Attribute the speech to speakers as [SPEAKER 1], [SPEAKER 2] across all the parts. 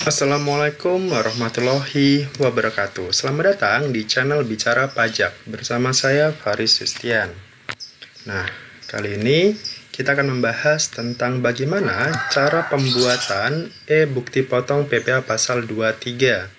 [SPEAKER 1] Assalamualaikum warahmatullahi wabarakatuh. Selamat datang di channel Bicara Pajak bersama saya Faris Sustian. Nah, kali ini kita akan membahas tentang bagaimana cara pembuatan e-bukti potong PPh pasal 23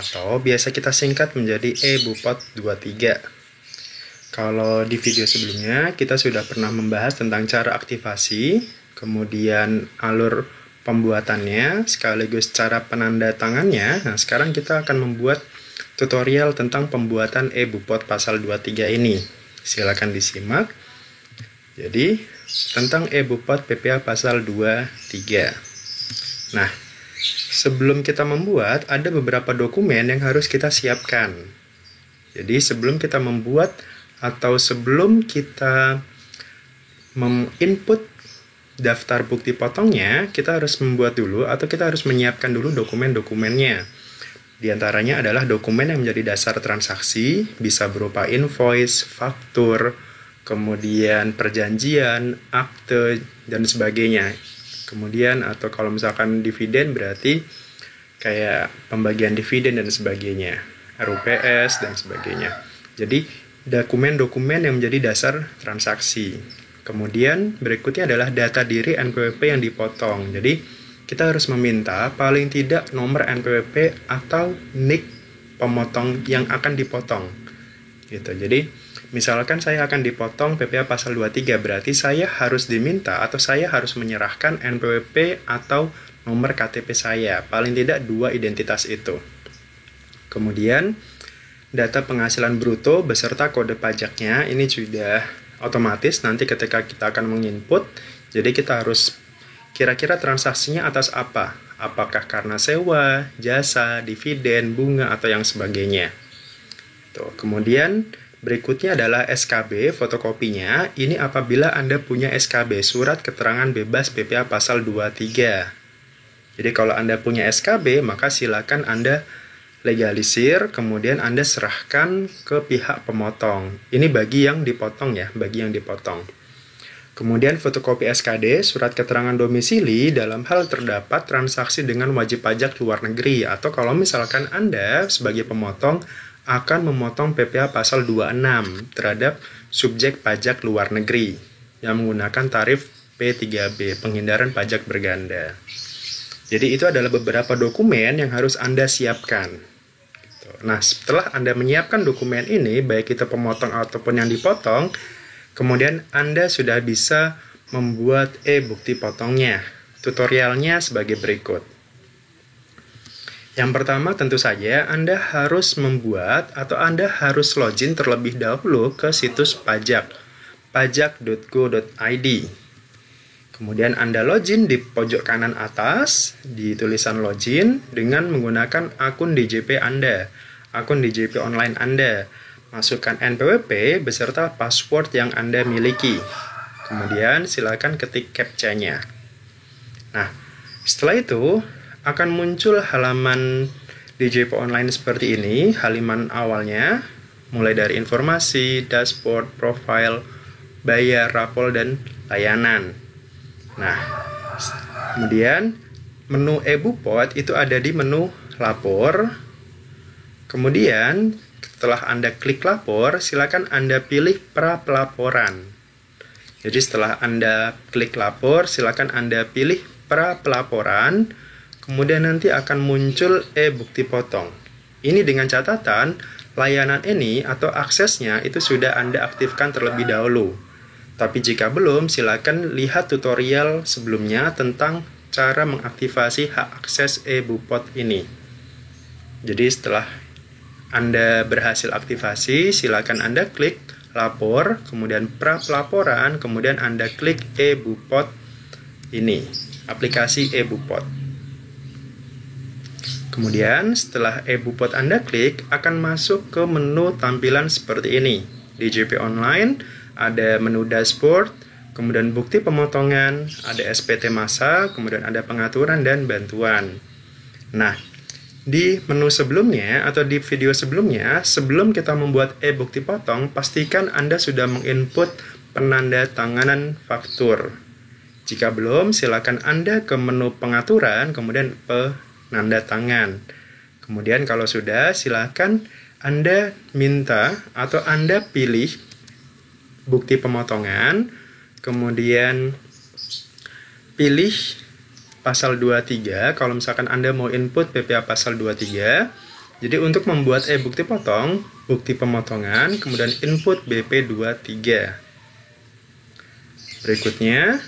[SPEAKER 1] atau biasa kita singkat menjadi e-Bupot 23. Kalau di video sebelumnya kita sudah pernah membahas tentang cara aktivasi, kemudian alur pembuatannya, sekaligus cara penandatangannya. Nah, sekarang kita akan membuat tutorial tentang pembuatan e-Bupot pasal 23 ini. Silakan disimak. Jadi, tentang e-Bupot PPh pasal 23. Nah, sebelum kita membuat, ada beberapa dokumen yang harus kita siapkan. Jadi, sebelum kita membuat atau sebelum kita menginput daftar bukti potongnya, kita harus membuat dulu atau kita harus menyiapkan dulu dokumen-dokumennya. Di antaranya adalah dokumen yang menjadi dasar transaksi, bisa berupa invoice, faktur, kemudian perjanjian, akte, dan sebagainya. Kemudian atau kalau misalkan dividen berarti kayak pembagian dividen dan sebagainya, RUPS dan sebagainya. Jadi dokumen-dokumen yang menjadi dasar transaksi. Kemudian berikutnya adalah data diri NPWP yang dipotong. Jadi kita harus meminta paling tidak nomor NPWP atau NIK pemotong yang akan dipotong. Gitu. Jadi misalkan saya akan dipotong PPh pasal 23, berarti saya harus diminta atau saya harus menyerahkan NPWP atau nomor KTP saya. Paling tidak 2 identitas itu. Kemudian data penghasilan bruto beserta kode pajaknya ini sudah otomatis nanti ketika kita akan menginput. Jadi kita harus kira-kira transaksinya atas apa? Apakah karena sewa, jasa, dividen, bunga, atau yang sebagainya. Tuh. Kemudian berikutnya adalah SKB, fotokopinya. Ini apabila Anda punya SKB, surat keterangan bebas PPh pasal 23. Jadi kalau Anda punya SKB, maka silakan Anda legalisir, kemudian Anda serahkan ke pihak pemotong. Ini bagi yang dipotong ya, bagi yang dipotong. Kemudian fotokopi SKD, surat keterangan domisili dalam hal terdapat transaksi dengan wajib pajak luar negeri, atau kalau misalkan Anda sebagai pemotong akan memotong PPh pasal 26 terhadap subjek pajak luar negeri yang menggunakan tarif P3B, penghindaran pajak berganda. Jadi itu adalah beberapa dokumen yang harus Anda siapkan. Nah, setelah Anda menyiapkan dokumen ini, baik itu pemotong ataupun yang dipotong, kemudian Anda sudah bisa membuat e-bukti potongnya. Tutorialnya sebagai berikut. Yang pertama tentu saja Anda harus membuat atau Anda harus login terlebih dahulu ke situs pajak, pajak.go.id. Kemudian Anda login di pojok kanan atas, di tulisan login dengan menggunakan akun DJP Anda, akun DJP online Anda. Masukkan NPWP beserta password yang Anda miliki. Kemudian silakan ketik CAPTCHA-nya. Nah, setelah itu akan muncul halaman DJP online seperti ini, halaman awalnya, mulai dari informasi, dashboard, profile, bayar, rapol, dan layanan. Nah, kemudian menu e-Bupot itu ada di menu lapor. Kemudian setelah Anda klik lapor, silakan Anda pilih pra-pelaporan. Jadi setelah Anda klik lapor, silakan Anda pilih pra-pelaporan. Kemudian nanti akan muncul e-bukti potong. Ini dengan catatan layanan ini atau aksesnya itu sudah Anda aktifkan terlebih dahulu. Tapi jika belum, silakan lihat tutorial sebelumnya tentang cara mengaktifasi hak akses e-Bupot ini. Jadi setelah Anda berhasil aktivasi, silakan Anda klik lapor, kemudian pra-pelaporan, kemudian Anda klik e-Bupot ini, aplikasi e-Bupot. Kemudian setelah e-Bupot Anda klik, akan masuk ke menu tampilan seperti ini. DJP Online, ada menu dashboard, kemudian bukti pemotongan, ada SPT masa, kemudian ada pengaturan dan bantuan. Nah, di menu sebelumnya atau di video sebelumnya, sebelum kita membuat e-bukti potong, pastikan Anda sudah menginput penandatanganan faktur. Jika belum, silakan Anda ke menu pengaturan, kemudian nanda tangan. Kemudian kalau sudah, silakan Anda minta atau Anda pilih bukti pemotongan, kemudian pilih pasal 23 kalau misalkan Anda mau input PPh pasal 23. Jadi untuk membuat bukti potong, bukti pemotongan, kemudian input BP 23. Berikutnya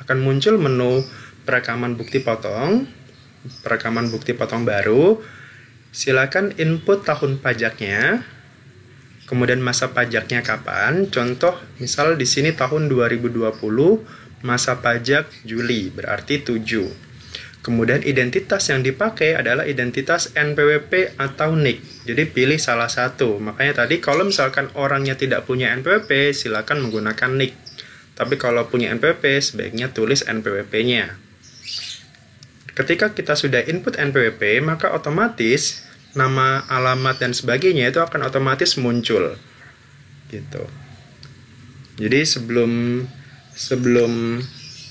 [SPEAKER 1] akan muncul menu perekaman bukti potong baru. Silakan input tahun pajaknya, kemudian masa pajaknya kapan. Contoh, misal di sini tahun 2020, masa pajak Juli, berarti 7. Kemudian identitas yang dipakai adalah identitas NPWP atau NIK. Jadi pilih salah satu. Makanya tadi kalau misalkan orangnya tidak punya NPWP, silakan menggunakan NIK. Tapi kalau punya NPWP, sebaiknya tulis NPWP-nya. Ketika kita sudah input NPWP, maka otomatis nama, alamat, dan sebagainya itu akan otomatis muncul. Gitu. Jadi sebelum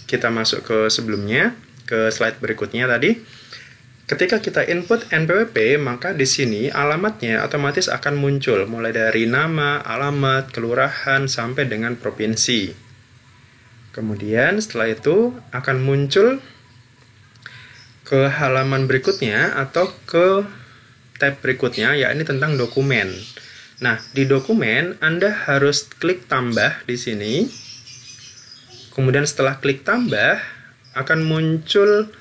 [SPEAKER 1] kita masuk ke sebelumnya, ke slide berikutnya tadi, ketika kita input NPWP, maka di sini alamatnya otomatis akan muncul, mulai dari nama, alamat, kelurahan, sampai dengan provinsi. Kemudian setelah itu akan muncul ke halaman berikutnya atau ke tab berikutnya, yakni tentang dokumen. Nah, di dokumen Anda harus klik tambah di sini. Kemudian setelah klik tambah akan muncul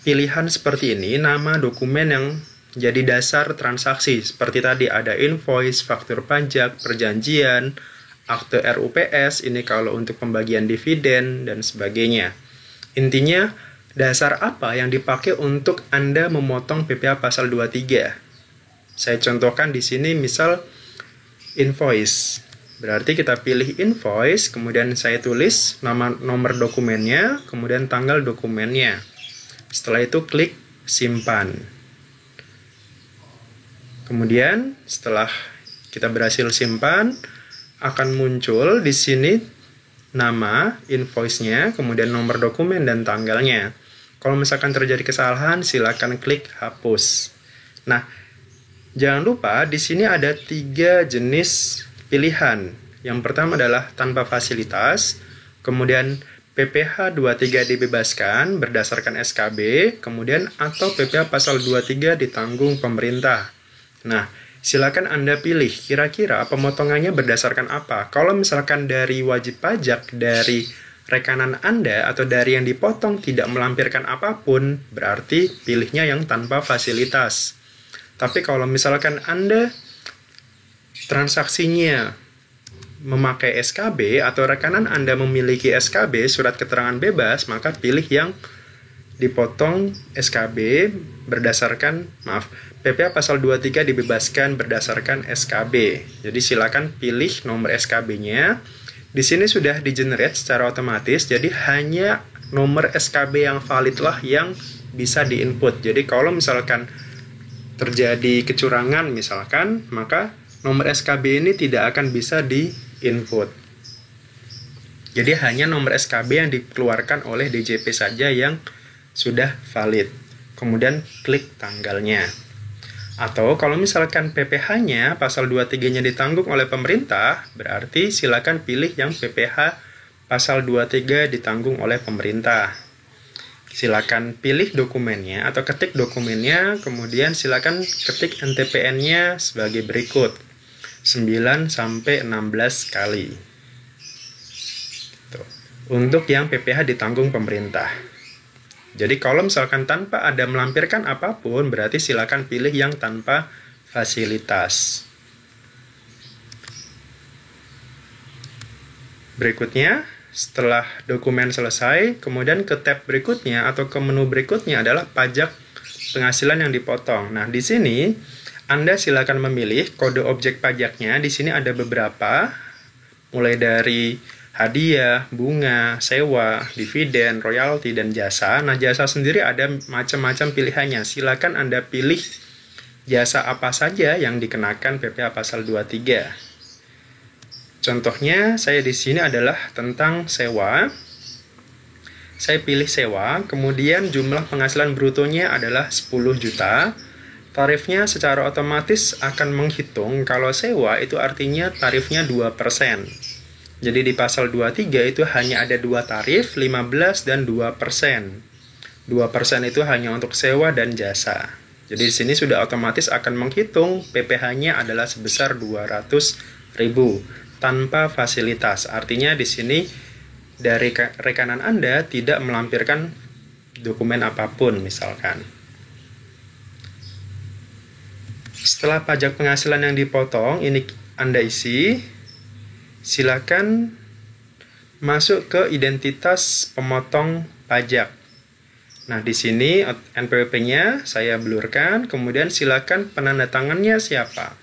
[SPEAKER 1] pilihan seperti ini, nama dokumen yang jadi dasar transaksi. Seperti tadi ada invoice, faktur pajak, perjanjian, akte RUPS, ini kalau untuk pembagian dividen dan sebagainya. Intinya dasar apa yang dipakai untuk Anda memotong PPh pasal 23? Saya contohkan di sini misal invoice. Berarti kita pilih invoice, kemudian saya tulis nomor dokumennya, kemudian tanggal dokumennya. Setelah itu klik simpan. Kemudian setelah kita berhasil simpan, akan muncul di sini nama invoice-nya, kemudian nomor dokumen dan tanggalnya. Kalau misalkan terjadi kesalahan, silakan klik hapus. Nah, jangan lupa di sini ada 3 jenis pilihan. Yang pertama adalah tanpa fasilitas, kemudian PPh 23 dibebaskan berdasarkan SKB, kemudian atau PPh pasal 23 ditanggung pemerintah. Nah, silakan Anda pilih kira-kira pemotongannya berdasarkan apa. Kalau misalkan dari wajib pajak, dari rekanan Anda atau dari yang dipotong tidak melampirkan apapun, berarti pilihnya yang tanpa fasilitas. Tapi kalau misalkan Anda transaksinya memakai SKB atau rekanan Anda memiliki SKB, surat keterangan bebas, maka pilih yang dipotong SKB berdasarkan, PPh pasal 23 dibebaskan berdasarkan SKB. Jadi silakan pilih nomor SKB-nya. Di sini sudah di-generate secara otomatis, jadi hanya nomor SKB yang valid lah yang bisa di-input. Jadi kalau misalkan terjadi kecurangan misalkan, maka nomor SKB ini tidak akan bisa di-input. Jadi hanya nomor SKB yang dikeluarkan oleh DJP saja yang sudah valid. Kemudian klik tanggalnya. Atau kalau misalkan PPh-nya pasal 23-nya ditanggung oleh pemerintah, berarti silakan pilih yang PPh pasal 23 ditanggung oleh pemerintah. Silakan pilih dokumennya atau ketik dokumennya, kemudian silakan ketik NTPN-nya sebagai berikut. 9-16 kali. Tuh. Untuk yang PPh ditanggung pemerintah. Jadi kalau misalkan tanpa ada melampirkan apapun, berarti silakan pilih yang tanpa fasilitas. Berikutnya, setelah dokumen selesai, kemudian ke tab berikutnya atau ke menu berikutnya adalah pajak penghasilan yang dipotong. Nah, di sini Anda silakan memilih kode objek pajaknya. Di sini ada beberapa, mulai dari hadiah, bunga, sewa, dividen, royalti, dan jasa. Nah, jasa sendiri ada macam-macam pilihannya. Silakan Anda pilih jasa apa saja yang dikenakan PPh pasal 23. Contohnya, saya di sini adalah tentang sewa. saya pilih sewa, kemudian jumlah penghasilan brutonya adalah 10 juta. Tarifnya secara otomatis akan menghitung kalau sewa itu artinya tarifnya 2%. Jadi di pasal 23 itu hanya ada 2 tarif, 15 dan 2%. 2% itu hanya untuk sewa dan jasa. Jadi di sini sudah otomatis akan menghitung PPh-nya adalah sebesar 200.000 tanpa fasilitas. Artinya di sini dari rekanan Anda tidak melampirkan dokumen apapun misalkan. Setelah pajak penghasilan yang dipotong, ini Anda isi, silakan masuk ke identitas pemotong pajak. Nah, di sini NPWP-nya saya blurkan, kemudian silakan penandatangannya siapa.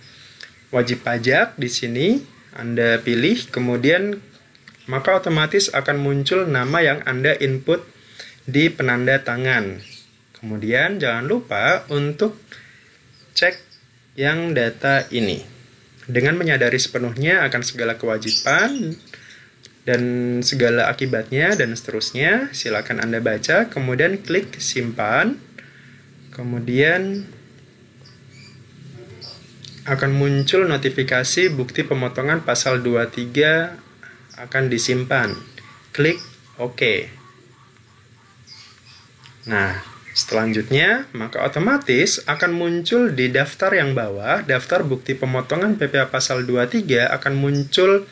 [SPEAKER 1] Wajib pajak di sini Anda pilih, kemudian maka otomatis akan muncul nama yang Anda input di penanda tangan. Kemudian jangan lupa untuk cek yang data ini. Dengan menyadari sepenuhnya akan segala kewajiban dan segala akibatnya dan seterusnya, silakan Anda baca, kemudian klik simpan. Kemudian akan muncul notifikasi bukti pemotongan pasal 23 akan disimpan. Klik OK. Nah, selanjutnya maka otomatis akan muncul di daftar yang bawah, daftar bukti pemotongan PPh pasal 23 akan muncul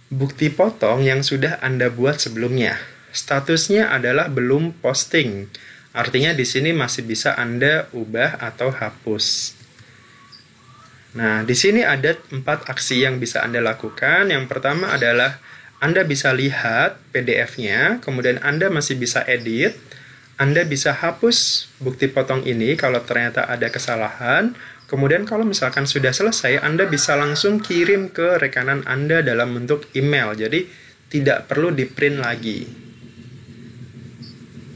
[SPEAKER 1] bukti potong yang sudah Anda buat sebelumnya. Statusnya adalah belum posting. Artinya di sini masih bisa Anda ubah atau hapus. Nah, di sini ada 4 aksi yang bisa Anda lakukan. Yang pertama adalah Anda bisa lihat PDF-nya, kemudian Anda masih bisa edit. Anda bisa hapus bukti potong ini kalau ternyata ada kesalahan. Kemudian kalau misalkan sudah selesai, Anda bisa langsung kirim ke rekanan Anda dalam bentuk email. Jadi tidak perlu di-print lagi.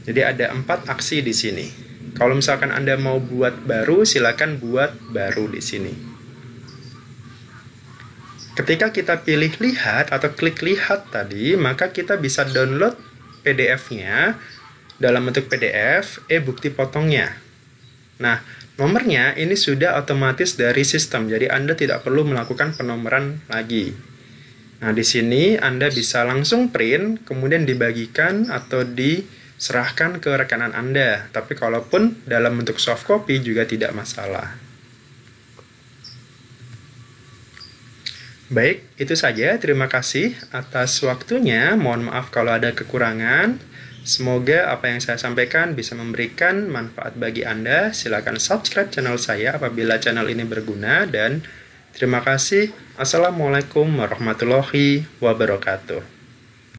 [SPEAKER 1] Jadi ada 4 aksi di sini. Kalau misalkan Anda mau buat baru, silakan buat baru di sini. Ketika kita pilih lihat atau klik lihat tadi, maka kita bisa download PDF-nya dalam bentuk PDF, bukti potongnya. Nah, nomornya ini sudah otomatis dari sistem, jadi Anda tidak perlu melakukan penomoran lagi. Nah, di sini Anda bisa langsung print, kemudian dibagikan atau diserahkan ke rekanan Anda. Tapi kalaupun dalam bentuk soft copy juga tidak masalah. Baik, itu saja. Terima kasih atas waktunya. Mohon maaf kalau ada kekurangan. Semoga apa yang saya sampaikan bisa memberikan manfaat bagi Anda. Silakan subscribe channel saya apabila channel ini berguna. Dan terima kasih. Assalamualaikum warahmatullahi wabarakatuh.